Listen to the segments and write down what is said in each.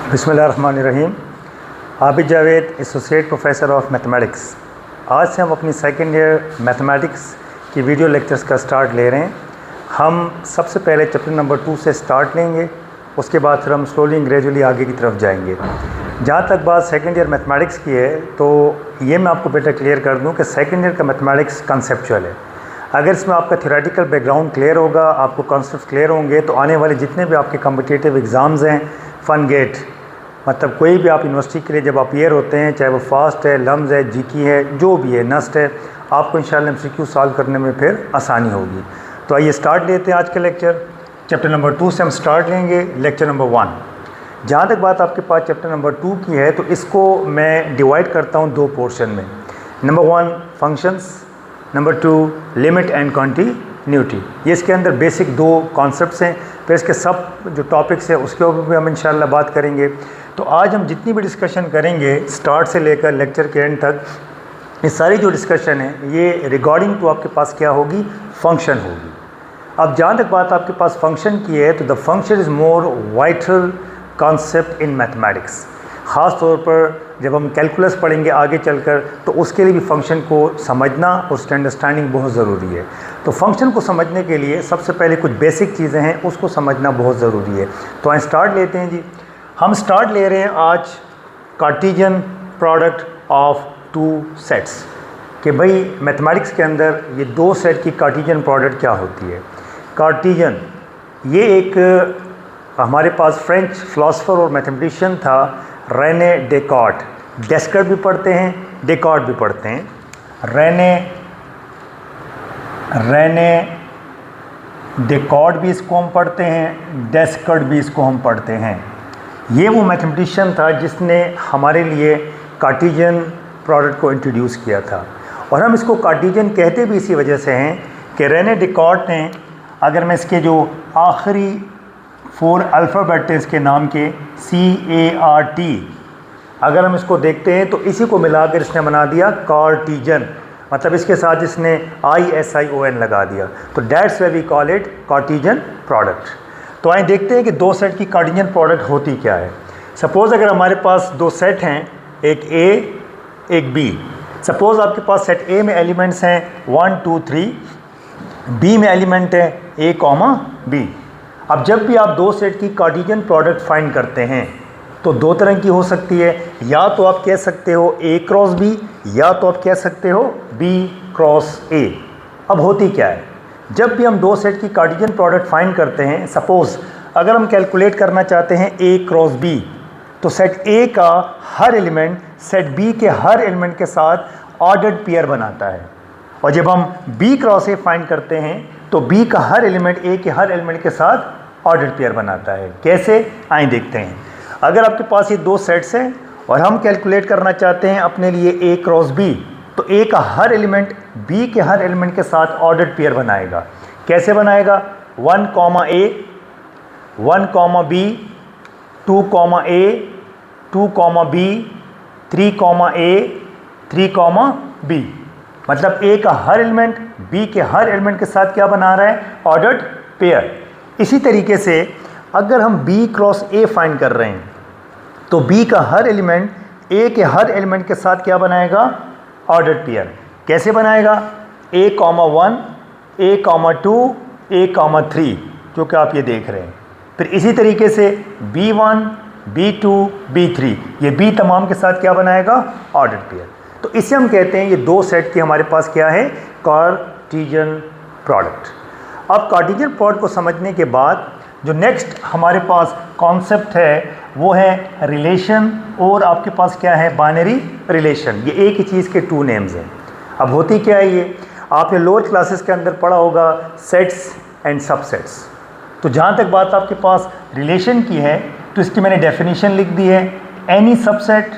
बिस्मिल्लाहिर्रहमानिर्रहीम। Abid Javed, associate professor of mathematics. आज से हम अपनी सेकेंड ईयर मैथमेटिक्स की वीडियो लेक्चर्स का स्टार्ट ले रहे हैं। हम सबसे पहले चैप्टर नंबर 2 से स्टार्ट लेंगे, उसके बाद फिर हम स्लोली ग्रेजुअली आगे की तरफ जाएंगे। जहाँ तक बात सेकेंड ईयर मैथमेटिक्स की है, तो ये मैं आपको बेटर क्लियर कर दूँ कि सेकेंड ईयर का मैथमेटिक्स कंसेप्चुअल है। अगर इसमें आपका थ्योरेटिकल बैकग्राउंड क्लियर होगा, आपको कॉन्सेप्ट क्लियर होंगे, तो आने वाले जितने भी आपके कॉम्पिटिटिव एग्ज़ाम्स हैं, फन गेट मतलब कोई भी आप यूनिवर्सिटी के लिए जब आप ईयर होते हैं, चाहे वो फास्ट है, लम्स है, जीकी है, जो भी है, नस्ट है, आपको इंशाल्लाह MCQ सॉल्व करने में फिर आसानी होगी। तो आइए स्टार्ट लेते हैं आज का लेक्चर। चैप्टर नंबर 2 से हम स्टार्ट लेंगे, लेक्चर नंबर 1। जहाँ तक बात आपके पास चैप्टर नंबर 2 की है, तो इसको मैं डिवाइड करता हूँ 2 पोर्शन में। Number 1 functions, number 2 limit and continuity. ये इसके अंदर बेसिक 2 कॉन्सेप्ट्स हैं। फिर इसके सब जो टॉपिक्स हैं उसके ऊपर भी हम इंशाल्लाह बात करेंगे। तो आज हम जितनी भी डिस्कशन करेंगे स्टार्ट से लेकर लेक्चर के एंड तक, ये सारी जो डिस्कशन है ये रिगार्डिंग टू आपके पास क्या होगी, फंक्शन होगी। अब जहाँ तक बात आपके पास फंक्शन की है, तो the function is more vital concept in mathematics. ख़ास तौर पर जब हम कैलकुलस पढ़ेंगे आगे चलकर, तो उसके लिए भी फंक्शन को समझना और उसकी अंडरस्टैंडिंग बहुत ज़रूरी है। तो फंक्शन को समझने के लिए सबसे पहले कुछ बेसिक चीज़ें हैं, उसको समझना बहुत ज़रूरी है। तो आइए स्टार्ट लेते हैं जी। हम स्टार्ट ले रहे हैं आज कार्टेशियन प्रोडक्ट ऑफ 2 सेट्स, कि भाई मैथमेटिक्स के अंदर ये 2 सेट की कार्टेशियन प्रोडक्ट क्या होती है। कार्टेशियन ये एक हमारे पास फ्रेंच फिलोसोफर और मैथमेटिशियन था, रेने डेकार्ट। डेस्कर्ट भी पढ़ते हैं, डेकार्ट भी पढ़ते हैं। रेने डेकार्ट भी इसको हम पढ़ते हैं, डेस्कर्ट भी इसको हम पढ़ते हैं। ये वो मैथमेटिशियन था जिसने हमारे लिए कार्टेशियन प्रोडक्ट को इंट्रोड्यूस किया था। और हम इसको कार्टेशियन कहते भी इसी वजह से हैं कि रेने डेकार्ट ने, अगर मैं इसके जो आखिरी 4 अल्फ़ाबेट हैं इसके नाम के, CART, अगर हम इसको देखते हैं तो इसी को मिलाकर इसने बना दिया कार्टेशियन, मतलब इसके साथ इसने ISION लगा दिया। तो that's why we call it Cartesian product. तो आइए देखते हैं कि 2 सेट की कार्टेशियन प्रोडक्ट होती क्या है। सपोज़ अगर हमारे पास 2 सेट हैं, एक A एक B। सपोज़ आपके पास सेट A में एलिमेंट्स हैं 1 2 3, B में एलिमेंट है A, B। अब जब भी आप 2 सेट की कार्टेशियन प्रोडक्ट फाइंड करते हैं, तो 2 तरह की हो सकती है। या तो आप कह सकते हो A क्रॉस B, या तो आप कह सकते हो B क्रॉस A। अब होती क्या है, जब भी हम 2 सेट की कार्टेशियन प्रोडक्ट फाइंड करते हैं, सपोज़ अगर हम कैलकुलेट करना चाहते हैं A क्रॉस B, तो सेट A का हर एलिमेंट सेट B के हर एलिमेंट के साथ ऑर्डर्ड पेयर बनाता है। और जब हम B क्रॉस A फाइंड करते हैं, तो B का हर एलिमेंट A के हर एलिमेंट के साथ ऑर्डर्ड पेयर बनाता है। कैसे, आइए देखते हैं। अगर आपके पास ये 2 सेट्स हैं और हम कैलकुलेट करना चाहते हैं अपने लिए A क्रॉस B, तो A का हर एलिमेंट B के हर एलिमेंट के साथ ऑर्डर्ड पेयर बनाएगा। कैसे बनाएगा, 1 A 1 B 2 A 2 B 3 A 3 B। मतलब A का हर एलिमेंट B के हर एलिमेंट के साथ क्या बना रहा है, ऑर्डर्ड पेयर। इसी तरीके से अगर हम B क्रॉस A फाइंड कर रहे हैं, तो B का हर एलिमेंट A के हर एलिमेंट के साथ क्या बनाएगा, ऑर्डर्ड पेयर। कैसे बनाएगा, A, 1 A, 2 A, 3, जो कि आप ये देख रहे हैं। फिर इसी तरीके से B1 B2 B3, ये B तमाम के साथ क्या बनाएगा, ऑर्डर्ड पेयर। तो इसे हम कहते हैं ये 2 सेट की हमारे पास क्या है, कार्टेशियन प्रोडक्ट। अब कार्टेशियन प्रोडक्ट को समझने के बाद जो नेक्स्ट हमारे पास कॉन्सेप्ट है वो है रिलेशन, और आपके पास क्या है, बाइनरी रिलेशन। ये एक ही चीज़ के 2 नेम्स हैं। अब होती क्या है, ये आपने लोअर क्लासेस के अंदर पढ़ा होगा, सेट्स एंड सबसेट्स। तो जहाँ तक बात आपके पास रिलेशन की है, तो इसकी मैंने डेफिनेशन लिख दी है, any subset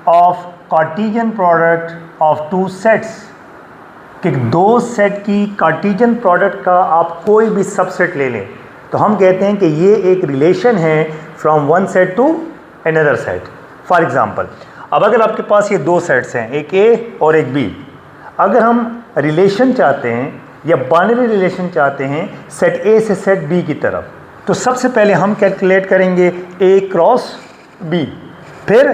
of Cartesian product of 2 sets, कि 2 सेट की कार्टेशियन प्रोडक्ट का आप कोई भी सबसेट ले लें, तो हम कहते हैं कि ये एक रिलेशन है from 1 set to another set. For example, अब अगर आपके पास ये 2 सेट्स हैं, एक A और एक B, अगर हम रिलेशन चाहते हैं या बाइनरी रिलेशन चाहते हैं सेट A से सेट B की तरफ, तो सबसे पहले हम कैलकुलेट करेंगे A क्रॉस बी, फिर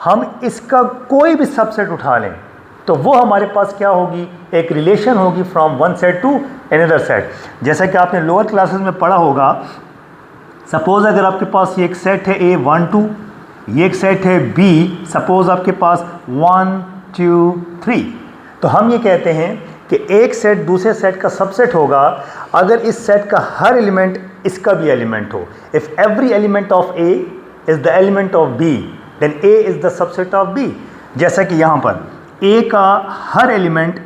हम इसका कोई भी सबसेट उठा लें तो वो हमारे पास क्या होगी, एक रिलेशन होगी from one set to another set. जैसा कि आपने लोअर क्लासेस में पढ़ा होगा, सपोज अगर आपके पास ये एक सेट है A 1 2, ये एक सेट है B, सपोज आपके पास 1 2 3, तो हम ये कहते हैं कि एक सेट दूसरे सेट का सबसेट होगा अगर इस सेट का हर एलिमेंट इसका भी एलिमेंट हो। If every element of A is the element of B, then A is the subset of B। जैसा कि यहाँ पर A का हर एलिमेंट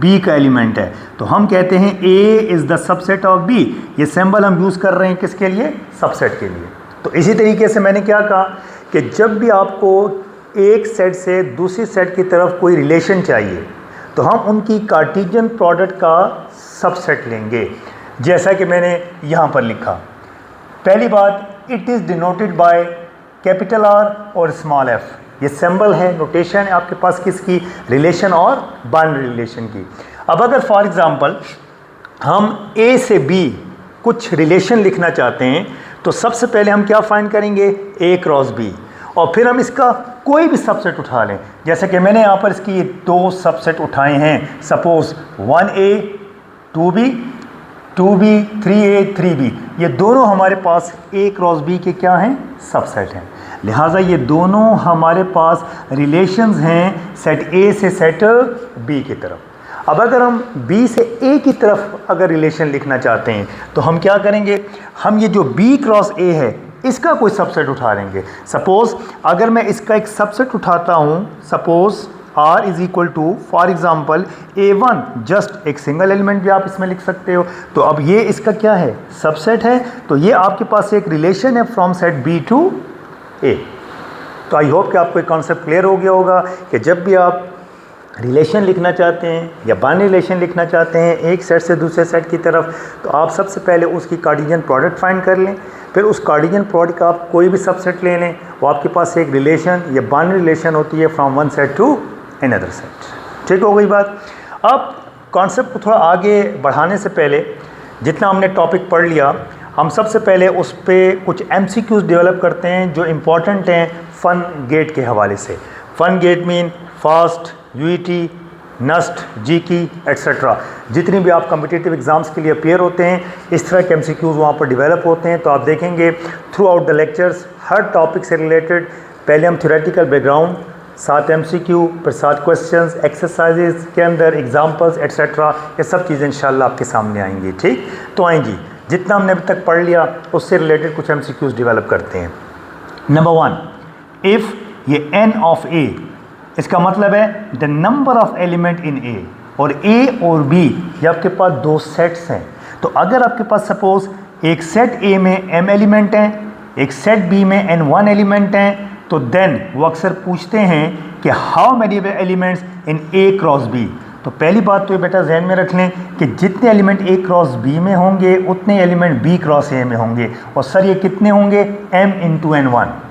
B का एलिमेंट है, तो हम कहते हैं A is the subset of B। ये सिंबल हम यूज़ कर रहे हैं किसके लिए, सबसेट के लिए। तो इसी तरीके से मैंने क्या कहा कि जब भी आपको एक सेट से दूसरी सेट की तरफ कोई रिलेशन चाहिए तो हम उनकी कार्टेशियन प्रोडक्ट का सबसेट लेंगे। जैसा कि मैंने यहाँ पर लिखा, पहली बात, it is denoted by capital R और स्मॉल f। ये सिंबल है, नोटेशन है आपके पास किसकी, रिलेशन और बाइनरी रिलेशन की। अब अगर फॉर एग्जांपल हम A से B कुछ रिलेशन लिखना चाहते हैं तो सबसे पहले हम क्या फाइंड करेंगे, A क्रॉस B, और फिर हम इसका कोई भी सबसेट उठा लें। जैसे कि मैंने यहाँ पर इसकी दो सबसेट उठाए हैं, suppose 1A 2B 2B 3A 3B, ये दोनों हमारे पास A क्रॉस B के क्या हैं, सबसेट हैं। लिहाजा ये दोनों हमारे पास रिलेशंस हैं सेट A से सेट B की तरफ। अब अगर हम B से A की तरफ अगर रिलेशन लिखना चाहते हैं तो हम क्या करेंगे, हम ये जो B क्रॉस A है इसका कोई सबसेट उठा लेंगे। सपोज़ अगर मैं इसका एक सबसेट उठाता हूँ, suppose R is equal to for example A1, just एक सिंगल एलिमेंट भी आप इसमें लिख सकते हो। तो अब ये इसका क्या है, सबसेट है, तो ये आपके पास एक रिलेशन है from set B to A। तो आई होप कि आपको एक कॉन्सेप्ट क्लियर हो गया होगा कि जब भी आप रिलेशन लिखना चाहते हैं या बाइनरी रिलेशन लिखना चाहते हैं एक सेट से दूसरे सेट की तरफ, तो आप सबसे पहले उसकी कार्टेशियन प्रोडक्ट फाइंड कर लें, फिर उस कार्टेशियन प्रोडक्ट का आप कोई भी सबसेट ले लें, वो आपके पास एक रिलेशन या बाइनरी रिलेशन होती है from one set to another set. ठीक हो गई बात। अब कॉन्सेप्ट को थोड़ा आगे बढ़ाने से पहले, जितना हमने टॉपिक पढ़ लिया, हम सबसे पहले उस पर कुछ MCQs डेवलप करते हैं जो इम्पॉर्टेंट हैं फ़न गेट के हवाले से। फ़न गेट mean FAST, UET, NUST, GK etcetera, जितनी भी आप कम्पिटिटिव एग्ज़ाम्स के लिए अपेयर होते हैं इस तरह के MCQs वहाँ पर डेवलप होते हैं। तो आप देखेंगे through out the lectures her topic से रिलेटेड पहले हम थ्योरेटिकल बैकग्राउंड, 7 MCQ, फिर 7 क्वेश्चंस, एक्सरसाइजेज के अंदर एग्जाम्पल्स एट्सेट्रा, ये सब चीज़ें इंशाल्लाह आपके सामने आएंगी। ठीक, तो आएंगी, जितना हमने अभी तक पढ़ लिया उससे रिलेटेड कुछ MCQs डेवलप करते हैं। नंबर 1, इफ़ ये n ऑफ A, इसका मतलब है the number of element in A, और A और B ये आपके पास दो सेट्स हैं। तो अगर आपके पास सपोज एक सेट A में m एलिमेंट हैं, एक सेट B में n1 एलिमेंट हैं, तो देन वो अक्सर पूछते हैं कि how many elements in A cross B। तो पहली बात तो ये बेटा जहन में रख लें कि जितने एलिमेंट A क्रॉस B में होंगे उतने एलिमेंट B क्रॉस A में होंगे। और सर ये कितने होंगे, m इंटू n1।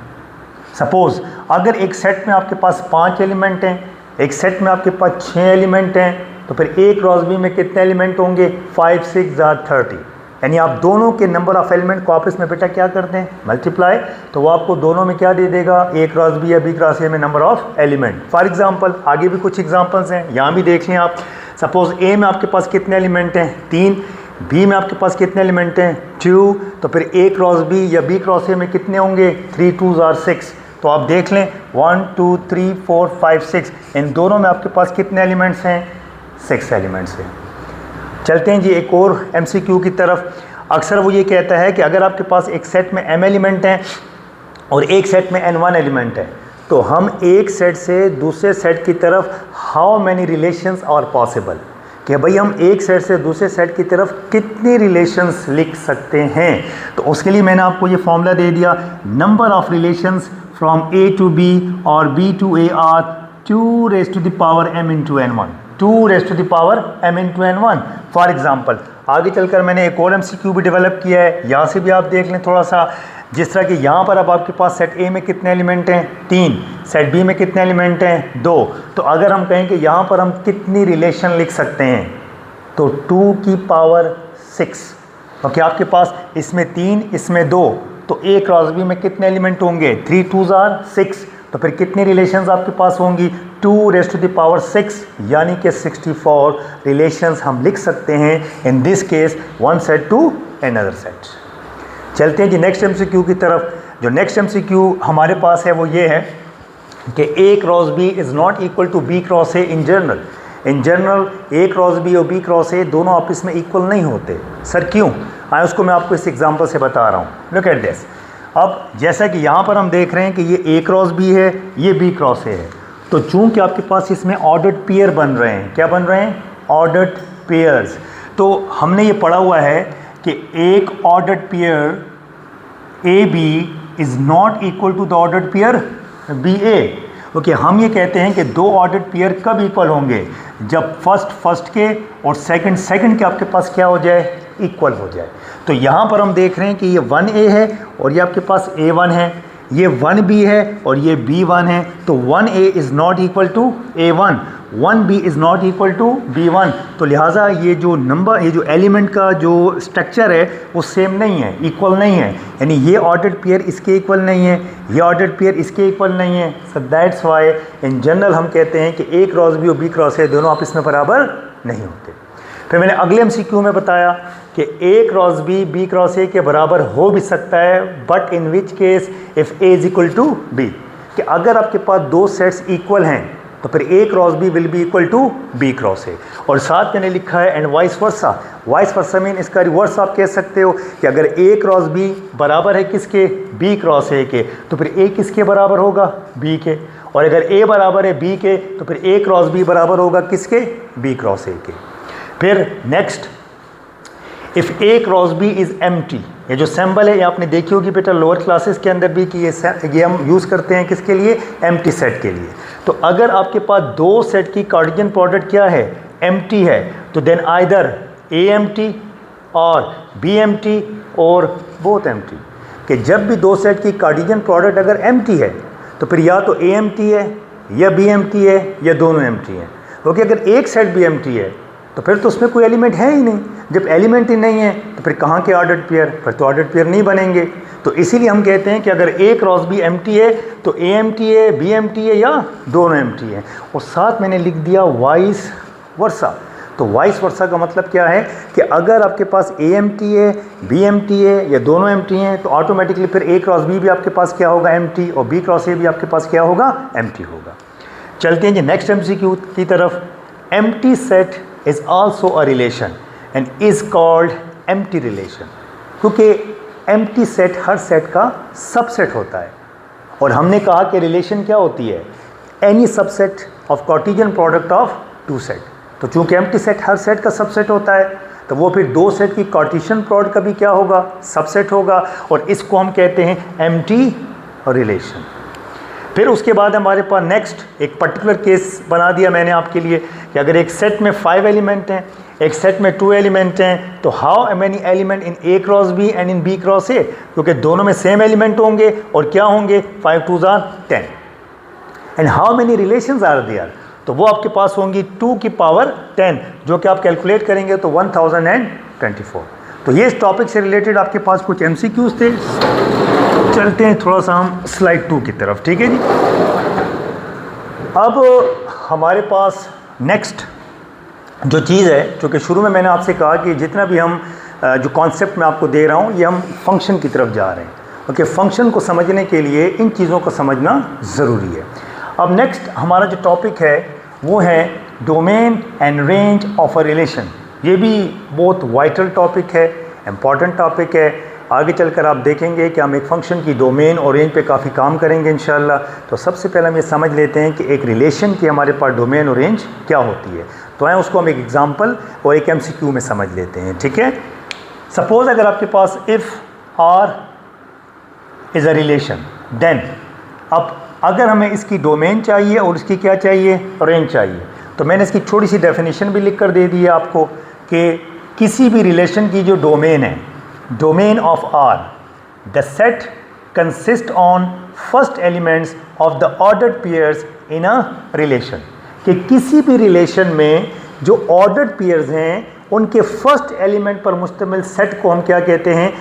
सपोज़ अगर एक सेट में आपके पास 5 एलिमेंट हैं, एक सेट में आपके पास 6 एलिमेंट हैं, तो फिर A क्रॉस B में कितने एलिमेंट होंगे, 5 6 30। यानी आप दोनों के नंबर ऑफ एलिमेंट को आपस में बेटा क्या करते हैं, मल्टीप्लाई, तो वो आपको दोनों में क्या दे देगा, A क्रॉस B या B क्रॉस A में number of element. For example आगे भी कुछ एग्जांपल्स हैं, यहाँ भी देख लें आप। सपोज़ A में आपके पास कितने एलिमेंट हैं, 3, B में आपके पास कितने एलिमेंट हैं, 2, तो फिर A क्रॉस B या B क्रॉस A में कितने होंगे, 3 2 6। तो आप देख लें 1 2 3 4 5 6, इन दोनों में आपके पास कितने एलिमेंट्स हैं, 6 एलिमेंट्स हैं। चलते हैं जी एक और MCQ की तरफ। अक्सर वो ये कहता है कि अगर आपके पास एक सेट में m एलिमेंट हैं और एक सेट में n1 एलिमेंट है, तो हम एक सेट से दूसरे सेट की तरफ how many relations are possible, कि भाई हम एक सेट से दूसरे सेट की तरफ कितनी रिलेशंस लिख सकते हैं। तो उसके लिए मैंने आपको ये फॉर्मूला दे दिया, number of relations from A to B और B to A are 2 raised to the power m into n1, 2 raised to the power m into n1। For example आगे चलकर मैंने एक और MCQ भी डेवलप किया है, यहाँ से भी आप देख लें थोड़ा सा। जिस तरह कि यहाँ पर अब आपके पास सेट A में कितने एलिमेंट हैं, 3, सेट B में कितने एलिमेंट हैं, 2। तो अगर हम कहें कि यहाँ पर हम कितनी रिलेशन लिख सकते हैं, तो 2 की पावर 6, क्योंकि आपके पास इसमें 3 इसमें 2, तो ए क्रॉस बी में कितने एलिमेंट होंगे, 3 2s are 6, तो फिर कितनी रिलेशंस आपके पास होंगी, 2⁻6 यानी कि 64 रिलेशंस हम लिख सकते हैं in this case one set to another set. चलते हैं जी नेक्स्ट एमसीक्यू की तरफ। जो नेक्स्ट एमसीक्यू हमारे पास है वो ये है कि A cross B is not equal to B cross A in general. In general A cross B और बी क्रॉस ए दोनों आपस में इक्वल नहीं होते। सर क्यों? आए उसको मैं आपको इस एग्जांपल से बता रहा हूँ। Look at this. अब जैसा कि यहाँ पर हम देख रहे हैं कि ये ए क्रॉस बी है, ये बी क्रॉस ए है, तो चूंकि आपके पास इसमें ऑर्डर्ड पेयर बन रहे हैं, क्या बन रहे हैं, ऑर्डर्ड पेयर्स। तो हमने ये पढ़ा हुआ है कि एक ordered pair A B is not equal to the ordered pair B A. Okay, हम ये कहते हैं कि दो ऑर्डर्ड पेयर कब इक्वल होंगे, जब फर्स्ट के और सेकंड के आपके पास क्या हो जाए, इक्वल हो जाए। तो यहाँ पर हम देख रहे हैं कि ये 1a है और ये आपके पास a1 है, ये 1b है और ये b1 है, तो 1a is not equal to a1, 1b is not equal to b1। तो लिहाजा ये जो नंबर, ये जो एलिमेंट का जो स्ट्रक्चर है वो सेम नहीं है, इक्वल नहीं है, यानी ये ऑर्डर्ड पेयर इसके इक्वल नहीं है, ये ऑर्डर्ड पेयर इसके इक्वल नहीं है। So that's why in general हम कहते हैं कि ए क्रॉस बी और बी क्रॉस ए दोनों आपस में बराबर नहीं होते। फिर मैंने अगले एमसीक्यू में बताया कि A cross B cross A के बराबर हो भी सकता है, but in which case if A is equal to B, कि अगर आपके पास दो सेट्स इक्वल हैं तो फिर A cross B will be equal to B cross A. और साथ मैंने लिखा है and vice versa. Vice versa mean इसका रिवर्स आप कह सकते हो कि अगर ए क्रॉस बी बराबर है किसके, बी क्रॉस ए के, तो फिर ए किसके बराबर होगा, बी के। और अगर ए बराबर है बी के तो फिर ए क्रॉस बी बराबर होगा किसके, बी क्रॉस ए के। फिर next, if A cross B is empty, ये जो सिंबल है ये आपने देखी होगी बेटा लोअर क्लासेस के अंदर भी कि ये हम यूज़ करते हैं किसके लिए, एम्प्टी सेट के लिए। तो अगर आपके पास दो सेट की कार्टेशियन प्रोडक्ट क्या है, एम्प्टी है, तो देन आइदर ए एम्प्टी और बी एम्प्टी और बोथ एम्प्टी, कि जब भी दो सेट की कार्टेशियन प्रोडक्ट अगर एम्प्टी है तो फिर या तो ए एम्प्टी है या बी एम्प्टी है या दोनों एम्प्टी हैं। क्योंकि अगर एक सेट भी एम्प्टी है तो फिर तो उसमें कोई एलिमेंट है ही नहीं। जब एलिमेंट ही नहीं है तो फिर कहाँ के ऑर्डर्ड पेयर, फिर तो ऑर्डर्ड पेयर नहीं बनेंगे। तो इसीलिए हम कहते हैं कि अगर ए क्रॉस बी एम्प्टी है तो ए एम्प्टी है, बी एम्प्टी है या दोनों एम्प्टी है। और साथ मैंने लिख दिया वाइस वर्सा। तो वाइस वर्सा का मतलब क्या है कि अगर आपके पास ए एम्प्टी है, बी एम्प्टी है या दोनों एम्प्टी हैं तो ऑटोमेटिकली फिर ए क्रॉस बी भी आपके पास क्या होगा, एम्प्टी, और बी क्रॉस ए भी आपके पास क्या होगा, एम्प्टी होगा। चलते हैं जी नेक्स्ट एमसीक्यू की तरफ। Empty set is also a relation and is called empty relation, क्योंकि empty set हर सेट का सबसेट होता है। और हमने कहा कि रिलेशन क्या होती है, any subset of Cartesian product of two set। तो चूंकि empty set हर सेट का सबसेट होता है तो वो फिर दो सेट की कार्टेशियन प्रोडक्ट का भी क्या होगा, सबसेट होगा, और इसको हम कहते हैं empty relation। फिर उसके बाद हमारे पास नेक्स्ट एक पर्टिकुलर केस बना दिया मैंने आपके लिए कि अगर एक सेट में 5 एलिमेंट हैं, एक सेट में 2 एलिमेंट हैं, तो how many element in A cross B and in B cross A, क्योंकि दोनों में सेम एलिमेंट होंगे और क्या होंगे, 5 2s are 10। And how many relations are there, तो वो आपके पास होंगी 2 की पावर 10, जो कि आप कैलकुलेट करेंगे तो 1024। तो ये इस टॉपिक से रिलेटेड आपके पास कुछ MCQs थे। चलते हैं थोड़ा सा हम स्लाइड 2 की तरफ, ठीक है जी। अब हमारे पास नेक्स्ट जो चीज़ है, चूँकि शुरू में मैंने आपसे कहा कि जितना भी हम जो कॉन्सेप्ट मैं आपको दे रहा हूँ ये हम फंक्शन की तरफ जा रहे हैं। ओके, फंक्शन को समझने के लिए इन चीज़ों को समझना ज़रूरी है। अब नेक्स्ट हमारा जो टॉपिक है वो है domain and range of a relation. ये भी बहुत वाइटल टॉपिक है, इम्पॉर्टेंट टॉपिक है। आगे चलकर आप देखेंगे कि हम एक फंक्शन की डोमेन और रेंज पे काफ़ी काम करेंगे इंशाल्लाह। तो सबसे पहले हम ये समझ लेते हैं कि एक रिलेशन की हमारे पास डोमेन और रेंज क्या होती है। तो आए उसको हम एक एग्जांपल और एक MCQ में समझ लेते हैं, ठीक है। सपोज़ अगर आपके पास if R is a relation, then अब अगर हमें इसकी डोमेन चाहिए और इसकी क्या चाहिए, रेंज चाहिए, तो मैंने इसकी छोटी सी डेफिनेशन भी लिख कर दे दी है आपको कि किसी भी रिलेशन की जो डोमेन है, domain of R, the set consist on first elements of the ordered pairs in a relation, कि किसी भी रिलेशन में जो ऑर्डर्ड पेयर्स हैं उनके फर्स्ट एलिमेंट पर मुश्तमिल सेट को हम क्या कहते हैं,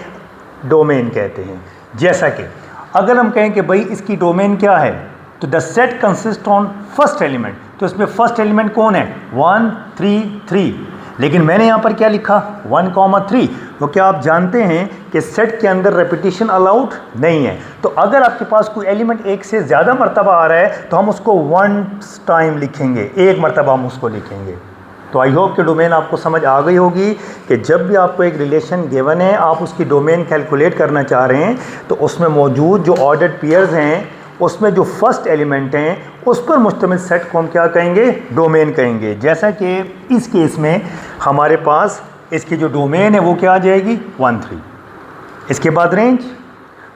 डोमेन कहते हैं। जैसा कि अगर हम कहें कि भाई इसकी डोमेन क्या है, तो the set consist on first element, तो इसमें फर्स्ट एलिमेंट कौन है 1 3 3, लेकिन मैंने यहाँ पर क्या लिखा 1, 3, तो क्या आप जानते हैं कि सेट के अंदर रेपिटेशन अलाउड नहीं है। तो अगर आपके पास कोई एलिमेंट एक से ज़्यादा मरतबा आ रहा है तो हम उसको 1 टाइम लिखेंगे, एक मरतबा हम उसको लिखेंगे। तो आई होप कि डोमेन आपको समझ आ गई होगी कि जब भी आपको एक रिलेशन गिवन है, आप उसकी डोमेन कैलकुलेट करना चाह रहे हैं, तो उसमें मौजूद जो ऑर्डर्ड पेयर्स हैं उसमें जो फर्स्ट एलिमेंट हैं उस पर मुश्तमिल सेट को हम क्या कहेंगे, डोमेन कहेंगे। जैसा कि इस केस में हमारे पास इसकी जो डोमेन है वो क्या आ जाएगी 1 3। इसके बाद रेंज,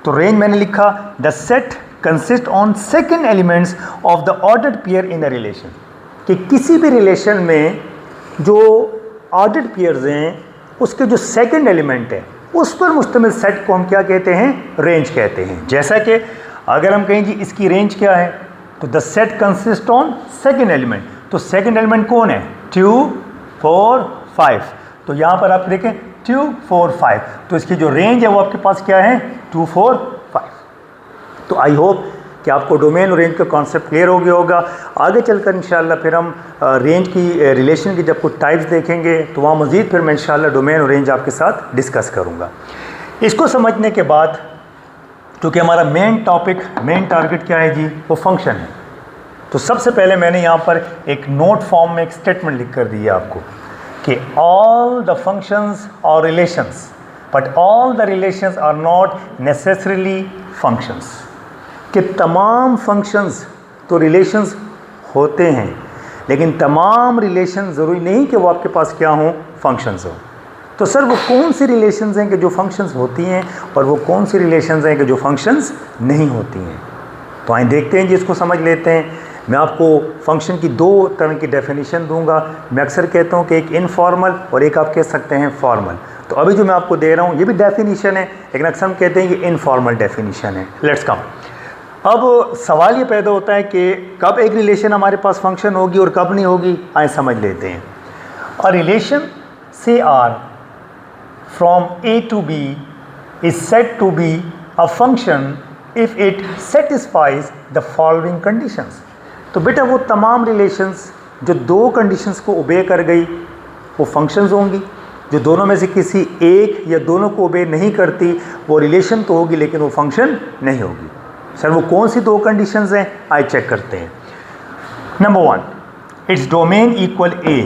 तो रेंज मैंने लिखा the set consist on second elements of the ordered pair in a relation, कि किसी भी रिलेशन में जो ऑर्डर्ड पेयर्स हैं उसके जो सेकंड एलिमेंट है उस पर मुश्तमिल सेट को हम क्या कहते हैं, रेंज कहते हैं। जैसा कि अगर हम कहें जी इसकी रेंज क्या है, तो the set consist on second element, तो सेकंड एलिमेंट कौन है 2 4 5, तो यहाँ पर आप देखें 2 4 5, तो इसकी जो रेंज है वो आपके पास क्या है 2 4 5। तो आई होप कि आपको डोमेन और रेंज का कॉन्सेप्ट क्लियर हो गया होगा। आगे चलकर इंशाल्लाह फिर हम रेंज की रिलेशन की जब कुछ टाइप्स देखेंगे तो वहाँ मज़ीद फिर मैं इंशाल्लाह डोमेन और रेंज आपके साथ डिस्कस करूँगा। इसको समझने के बाद क्योंकि हमारा मेन टॉपिक, मेन टारगेट क्या है जी, वो फंक्शन है, तो सबसे पहले मैंने यहाँ पर एक नोट फॉर्म में एक स्टेटमेंट लिख कर दिया आपको कि ऑल द फंक्शंस और relations but all the relations are not necessarily functions, कि तमाम फंक्शंस तो रिलेशंस होते हैं लेकिन तमाम रिलेशन ज़रूरी नहीं कि वो आपके पास क्या हों, फंक्शंस हों। तो सर वो कौन सी रिलेशंस हैं कि जो फंक्शंस होती हैं और वो कौन सी रिलेशंस हैं कि जो फंक्शंस नहीं होती हैं, तो आइए देखते हैं जी, इसको समझ लेते हैं। मैं आपको फंक्शन की 2 तरह की डेफिनेशन दूंगा। मैं अक्सर कहता हूँ कि एक इनफॉर्मल और एक आप कह सकते हैं फॉर्मल। तो अभी जो मैं आपको दे रहा हूँ ये भी डेफिनेशन है, लेकिन अक्सर हम कहते हैं ये इनफॉर्मल डेफिनेशन है। Let's come. अब सवाल ये पैदा होता है कि कब एक रिलेशन हमारे पास फंक्शन होगी और कब नहीं होगी। आए समझ लेते हैं। A relation say R from A to B is said to be a function if it satisfies the following conditions. तो बेटा वो तमाम रिलेशंस जो 2 कंडीशंस को ओबे कर गई वो फंक्शंस होंगी, जो दोनों में से किसी एक या दोनों को ओबे नहीं करती वो रिलेशन तो होगी लेकिन वो फंक्शन नहीं होगी। सर वो कौन सी 2 कंडीशंस हैं, आइए चेक करते हैं। नंबर 1, इट्स डोमेन इक्वल ए,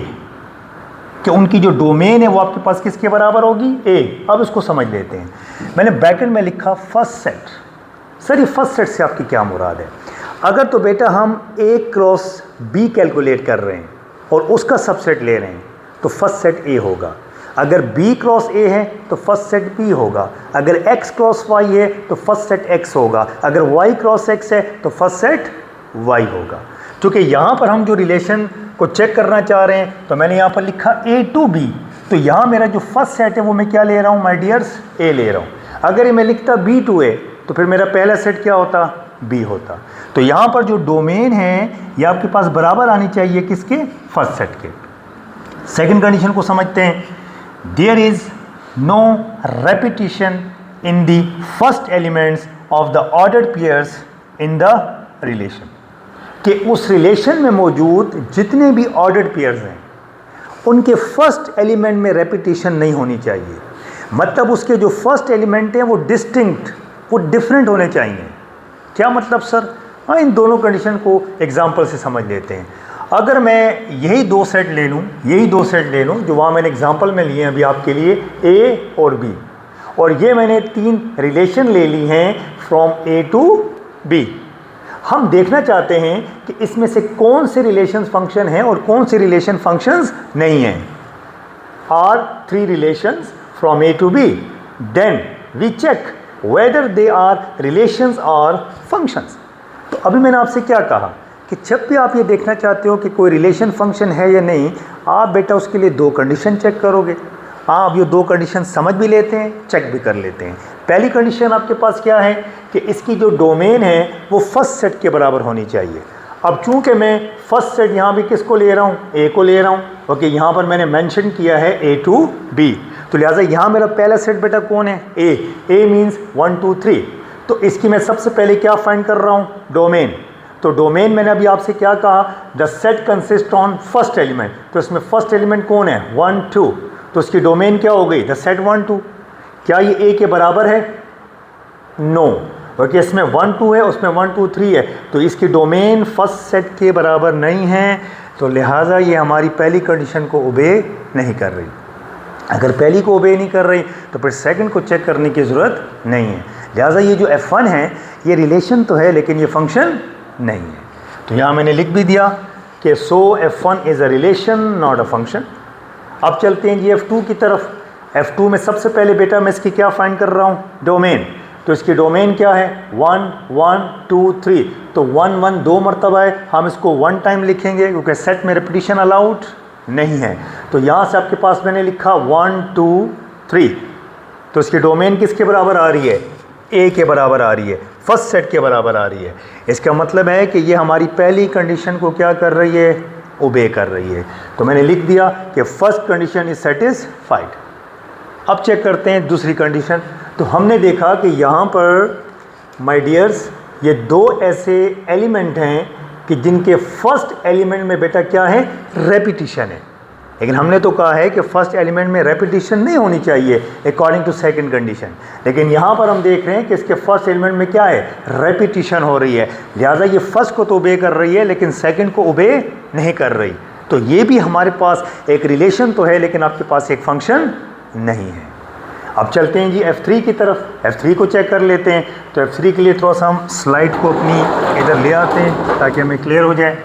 कि उनकी जो डोमेन है वो आपके पास किसके बराबर होगी, ए। अब इसको समझ लेते हैं। मैंने ब्रैकेट में लिखा फर्स्ट सेट। सर ये फर्स्ट सेट से आपकी क्या मुराद है? अगर तो बेटा हम ए क्रॉस बी कैलकुलेट कर रहे हैं और उसका सबसेट ले रहे हैं तो फर्स्ट सेट ए होगा। अगर b क्रॉस a है तो फर्स्ट सेट b होगा। अगर x क्रॉस y है तो फर्स्ट सेट x होगा। अगर y क्रॉस x है तो फर्स्ट सेट y होगा। क्योंकि यहाँ पर हम जो रिलेशन को चेक करना चाह रहे हैं तो मैंने यहाँ पर लिखा a टू b, तो यहाँ मेरा जो फर्स्ट सेट है वो मैं क्या ले रहा हूँ माय डियर्स, a ले रहा हूँ। अगर ये मैं लिखता b टू a तो फिर मेरा पहला सेट क्या होता, b होता। तो यहाँ पर जो डोमेन है ये आपके पास बराबर आनी चाहिए किसके, फर्स्ट सेट के। सेकेंड कंडीशन को समझते हैं। There is no repetition in the first elements of the ordered pairs in the relation, कि उस रिलेशन में मौजूद जितने भी ऑर्डर्ड पेयर्स हैं उनके फर्स्ट एलिमेंट में रेपिटेशन नहीं होनी चाहिए। मतलब उसके जो फर्स्ट एलिमेंट हैं वो डिस्टिंक्ट, वो डिफरेंट होने चाहिए। क्या मतलब सर? हाँ, इन दोनों कंडीशन को एग्जाम्पल से समझ लेते हैं। अगर मैं यही 2 सेट ले लूँ, यही 2 सेट ले लूँ जो वहाँ मैंने एग्जांपल में लिए हैं अभी आपके लिए, A और B, और ये मैंने 3 रिलेशन ले ली हैं फ्रॉम A टू B। हम देखना चाहते हैं कि इसमें से कौन से रिलेशन फंक्शन हैं और कौन से रिलेशन फंक्शंस नहीं हैं। R 3 relations from A to B, then we check whether they are relations और फंक्शंस। तो अभी मैंने आपसे क्या कहा कि जब भी आप ये देखना चाहते हो कि कोई रिलेशन फंक्शन है या नहीं, आप बेटा उसके लिए 2 कंडीशन चेक करोगे। आप ये 2 कंडीशन समझ भी लेते हैं, चेक भी कर लेते हैं। पहली कंडीशन आपके पास क्या है कि इसकी जो डोमेन है वो फर्स्ट सेट के बराबर होनी चाहिए। अब चूंकि मैं फर्स्ट सेट यहाँ भी किसको ले रहा हूँ, ए को ले रहा हूँ। ओके, यहाँ पर मैंने मेंशन किया है ए टू बी, तो लिहाजा यहाँ मेरा पहला सेट बेटा कौन है, ए। ए मीन्स 1 2 3। तो इसकी मैं सबसे पहले क्या फाइंड कर रहा हूँ, डोमेन। तो डोमेन मैंने अभी आपसे क्या कहा, the set consist on first element, तो इसमें फर्स्ट एलिमेंट कौन है, 1 2, तो इसकी डोमेन क्या हो गई, द सेट 1 2। क्या ये ए के बराबर है, नो, क्योंकि इसमें 1 2 है, उसमें 1 2 3 है, तो इसकी डोमेन फर्स्ट सेट के बराबर नहीं है, तो लिहाजा ये हमारी पहली कंडीशन को ओबे नहीं कर रही। अगर पहली को ओबे नहीं कर रही तो फिर सेकंड को चेक करने की ज़रूरत नहीं है। लिहाजा ये जो F1 है ये रिलेशन तो है लेकिन ये फंक्शन नहीं है। तो यहाँ मैंने लिख भी दिया कि सो F1 is a relation not a function. अब चलते हैं जी F2 की तरफ। F2 में सबसे पहले बेटा मैं इसकी क्या फाइंड कर रहा हूँ, डोमेन। तो इसकी डोमेन क्या है, 1 1 2 3, तो 1 1 दो मरतबा है, हम इसको 1 टाइम लिखेंगे क्योंकि सेट में रिपीटिशन अलाउड नहीं है। तो यहाँ से आपके पास मैंने लिखा 1 2 3, तो इसकी डोमेन किसके बराबर आ रही है, ए के बराबर आ रही है, फर्स्ट सेट के बराबर आ रही है। इसका मतलब है कि ये हमारी पहली कंडीशन को क्या कर रही है, ओबे कर रही है। तो मैंने लिख दिया कि फर्स्ट कंडीशन इज सेटिस्फाइड। अब चेक करते हैं दूसरी कंडीशन। तो हमने देखा कि यहाँ पर माय डियर्स ये दो ऐसे एलिमेंट हैं कि जिनके फर्स्ट एलिमेंट में बेटा क्या है, रेपिटिशन है। लेकिन हमने तो कहा है कि फर्स्ट एलिमेंट में रेपिटिशन नहीं होनी चाहिए अकॉर्डिंग टू सेकंड कंडीशन, लेकिन यहाँ पर हम देख रहे हैं कि इसके फर्स्ट एलिमेंट में क्या है, रेपिटिशन हो रही है। लिहाजा ये फर्स्ट को तो ओबे कर रही है लेकिन सेकंड को ओबे नहीं कर रही। तो ये भी हमारे पास एक रिलेशन तो है लेकिन आपके पास एक फंक्शन नहीं है। अब चलते हैं जी F3 की तरफ, F3 को चेक कर लेते हैं। तो F3 के लिए थोड़ा सा हम स्लाइड को अपनी इधर ले आते हैं ताकि हमें क्लियर हो जाए।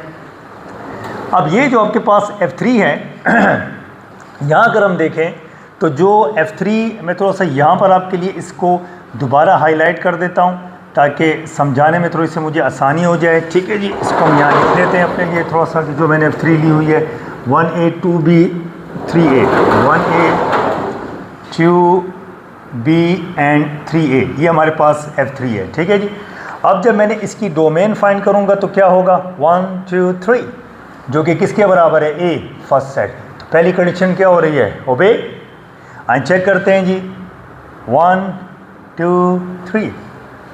अब ये जो आपके पास F3 है यहाँ अगर हम देखें तो जो F3, मैं थोड़ा सा यहाँ पर आपके लिए इसको दोबारा हाईलाइट कर देता हूँ ताकि समझाने में थोड़ी सी मुझे आसानी हो जाए। ठीक है जी, इसको हम यहाँ लिख लेते हैं अपने लिए थोड़ा सा, जो मैंने F3 ली हुई है 1A 2B 3A, 1A 2B and 3A, ये हमारे पास F3 है। ठीक है जी, अब जब मैंने इसकी डोमेन फाइंड करूँगा तो क्या होगा, 1 2 3, जो कि किसके बराबर है, ए, फर्स्ट सेट। तो पहली कंडीशन क्या हो रही है, ओबे। आइए चेक करते हैं जी 1 2 3,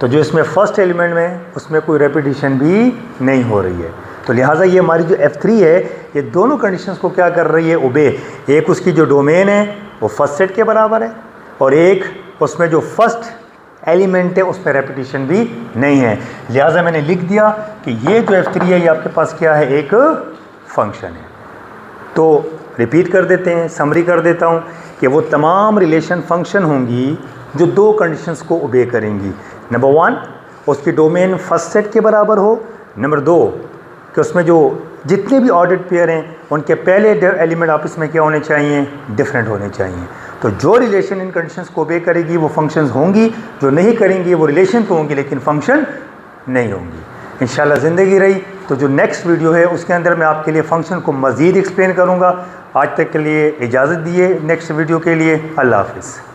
तो जो इसमें फर्स्ट एलिमेंट में उसमें कोई रेपिटिशन भी नहीं हो रही है। तो लिहाजा ये हमारी जो F3 है ये दोनों कंडीशंस को क्या कर रही है, ओबे। एक उसकी जो डोमेन है वो फर्स्ट सेट के बराबर है और एक उसमें जो फर्स्ट एलिमेंट है उसमें रेपिटिशन भी नहीं है। लिहाजा मैंने लिख दिया कि ये जो F3 है ये आपके पास क्या है, एक फंक्शन है। तो रिपीट कर देते हैं, समरी कर देता हूँ कि वो तमाम रिलेशन फंक्शन होंगी जो दो कंडीशंस को ओबे करेंगी। नंबर 1, उसकी डोमेन फर्स्ट सेट के बराबर हो। नंबर 2, कि उसमें जो जितने भी ऑर्डर्ड पेयर हैं उनके पहले एलिमेंट आपस में क्या होने चाहिए, डिफरेंट होने चाहिए। तो जो रिलेशन इन कंडीशंस को ओबे करेगी वो फंक्शंस होंगी, जो नहीं करेंगी वो रिलेशन तो होंगी लेकिन फंक्शन नहीं होंगी। इंशाल्लाह ज़िंदगी रही तो जो नेक्स्ट वीडियो है उसके अंदर मैं आपके लिए फ़ंक्शन को मज़ीद एक्सप्लेन करूँगा। आज तक के लिए इजाज़त दिए, नेक्स्ट वीडियो के लिए अल्लाह हाफ़िज़।